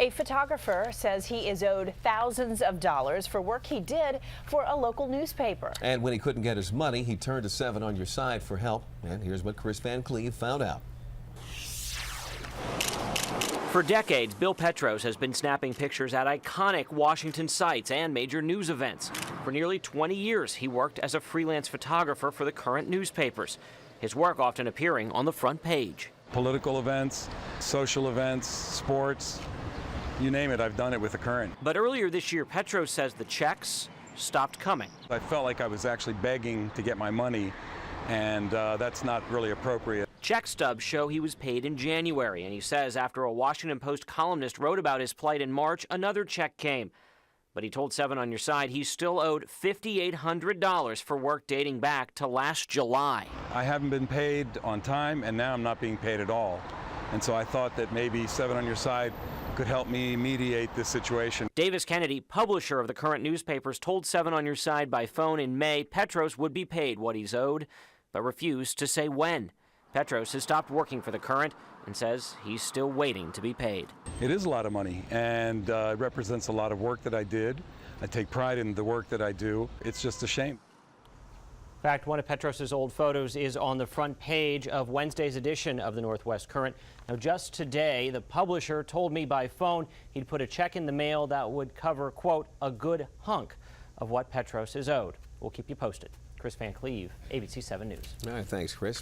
A photographer says he is owed thousands of dollars for work he did for a local newspaper. And when he couldn't get his money, he turned to 7 on Your Side for help. And here's what Chris Van Cleve found out. For decades, Bill Petros has been snapping pictures at iconic Washington sites and major news events. For nearly 20 years, he worked as a freelance photographer for the current newspapers, his work often appearing on the front page. Political events, social events, sports, you name it, I've done it with the Current. But earlier this year, Petros says the checks stopped coming. I felt like I was actually begging to get my money, and that's not really appropriate. Check stubs show he was paid in January, and he says after a Washington Post columnist wrote about his plight in March, another check came. But he told 7 on Your Side he's still owed $5,800 for work dating back to last July. I haven't been paid on time, and now I'm not being paid at all. And so I thought that maybe 7 on Your Side could help me mediate this situation. Davis Kennedy, publisher of the Current newspapers, told 7 on Your Side by phone in May Petros would be paid what he's owed, but refused to say when. Petros has stopped working for the Current and says he's still waiting to be paid. It is a lot of money, and it represents a lot of work that I did. I take pride in the work that I do. It's just a shame. In fact, one of Petros' old photos is on the front page of Wednesday's edition of the Northwest Current. Now, just today, the publisher told me by phone he'd put a check in the mail that would cover, quote, a good hunk of what Petros is owed. We'll keep you posted. Chris Van Cleve, ABC 7 News. All right, thanks, Chris.